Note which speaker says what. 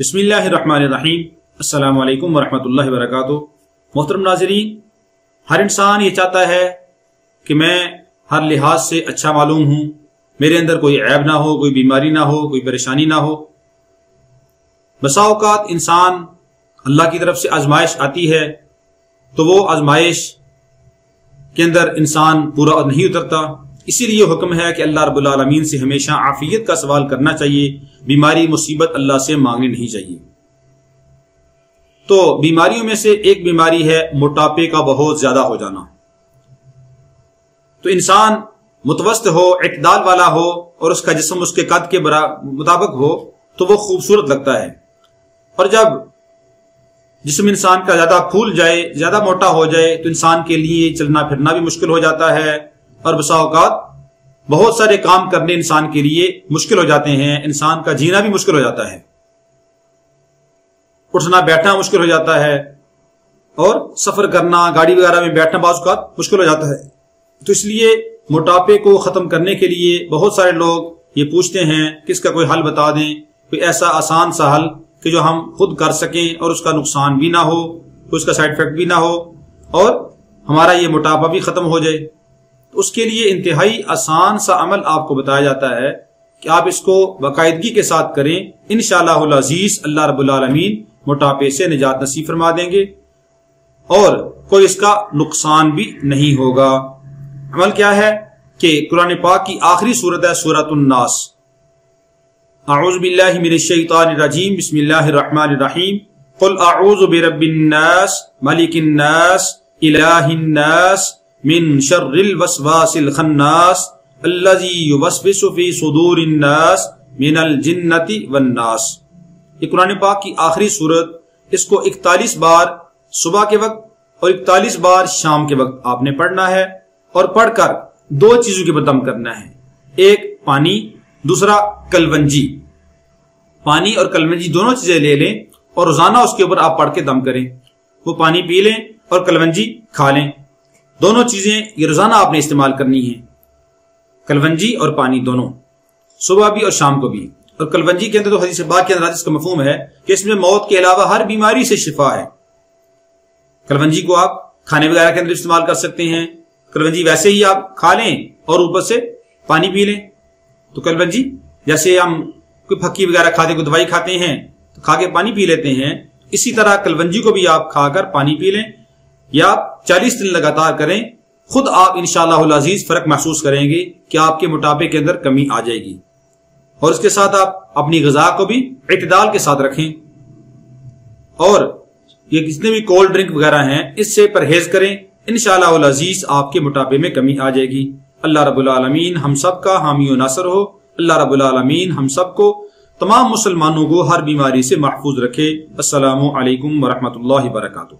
Speaker 1: بسم اللہ الرحمن الرحیم۔ السلام علیکم ورحمۃ اللہ وبرکاتہ۔ محترم ناظرین، ہر انسان یہ چاہتا ہے کہ میں ہر لحاظ سے اچھا معلوم ہوں، میرے اندر کوئی عیب نہ ہو، کوئی بیماری نہ ہو، کوئی پریشانی نہ ہو۔ بسا اوقات انسان اللہ کی طرف سے آزمائش آتی ہے تو وہ آزمائش کے اندر انسان پورا نہیں اترتا، اسی لیے حکم ہے کہ اللہ رب العالمین سے ہمیشہ عافیت کا سوال کرنا چاہیے، بیماری مصیبت اللہ سے مانگنی نہیں چاہیے۔ تو بیماریوں میں سے ایک بیماری ہے موٹاپے کا بہت زیادہ ہو جانا۔ تو انسان متوسط ہو، اعتدال والا ہو اور اس کا جسم اس کے قد کے مطابق ہو تو وہ خوبصورت لگتا ہے، اور جب جسم انسان کا زیادہ پھول جائے، زیادہ موٹا ہو جائے تو انسان کے لیے چلنا پھرنا بھی مشکل ہو جاتا ہے، اور بسا اوقات بہت سارے کام کرنے انسان کے لیے مشکل ہو جاتے ہیں، انسان کا جینا بھی مشکل ہو جاتا ہے، اٹھنا بیٹھنا مشکل ہو جاتا ہے، اور سفر کرنا گاڑی وغیرہ میں بیٹھنا بعض اوقات مشکل ہو جاتا ہے۔ تو اس لیے موٹاپے کو ختم کرنے کے لیے بہت سارے لوگ یہ پوچھتے ہیں کہ اس کا کوئی حل بتا دیں، کوئی ایسا آسان سا حل کہ جو ہم خود کر سکیں اور اس کا نقصان بھی نہ ہو، اس کا سائیڈ افیکٹ بھی نہ ہو، اور ہمارا یہ موٹاپا بھی ختم ہو جائے۔ تو اس کے لیے انتہائی آسان سا عمل آپ کو بتایا جاتا ہے کہ آپ اس کو باقاعدگی کے ساتھ کریں، انشاءاللہ العزیز اللہ رب العالمین موٹاپے سے نجات نصیب فرما دیں گے اور کوئی اس کا نقصان بھی نہیں ہوگا۔ عمل کیا ہے کہ قرآن پاک کی آخری سورت ہے سورۃ الناس۔ اعوذ باللہ من الشیطان الرجیم، بسم اللہ الرحمن الرحیم۔ قل اعوذ برب الناس ملک الناس الہ الناس من شر الوسواس الخناس الذی یوسوس فی صدور الناس من الجنۃ والناس۔ یہ قرآن پاک کی آخری سورت، اس کو 41 بار صبح کے وقت اور 41 بار شام کے وقت آپ نے پڑھنا ہے، اور پڑھ کر دو چیزوں کے بدم کرنا ہے، ایک پانی، دوسرا کلونجی۔ پانی اور کلونجی دونوں چیزیں لے لیں اور روزانہ اس کے اوپر آپ پڑھ کے دم کریں، وہ پانی پی لیں اور کلونجی کھا لیں، دونوں چیزیں یہ روزانہ آپ نے استعمال کرنی ہیں، کلونجی اور پانی دونوں، صبح بھی اور شام کو بھی۔ اور کلونجی کے اندر تو حدیث پاک کے اندر اس کا مفہوم ہے کہ اس میں موت کے علاوہ ہر بیماری سے شفا ہے۔ کلونجی کو آپ کھانے وغیرہ کے اندر استعمال کر سکتے ہیں، کلونجی ویسے ہی آپ کھا لیں اور اوپر سے پانی پی لیں۔ تو کلونجی جیسے ہم کوئی پھکی وغیرہ کھاتے، کوئی دوائی کھاتے ہیں تو کھا کے پانی پی لیتے ہیں، اسی طرح کلونجی کو بھی آپ کھا کر پانی پی لیں، یا 40 دن لگاتار کریں، خود آپ انشاءاللہ العزیز فرق محسوس کریں گے کہ آپ کے موٹاپے کے اندر کمی آ جائے گی۔ اور اس کے ساتھ آپ اپنی غذا کو بھی اعتدال کے ساتھ رکھیں، اور یہ جتنے بھی کولڈ ڈرنک وغیرہ ہیں اس سے پرہیز کریں، انشاءاللہ العزیز آپ کے موٹاپے میں کمی آ جائے گی۔ اللہ رب العالمین ہم سب کا حامی و ناصر ہو۔ اللہ رب العالمین ہم سب کو، تمام مسلمانوں کو ہر بیماری سے محفوظ رکھے۔ السلام علیکم ورحمۃ اللہ وبرکاتہ۔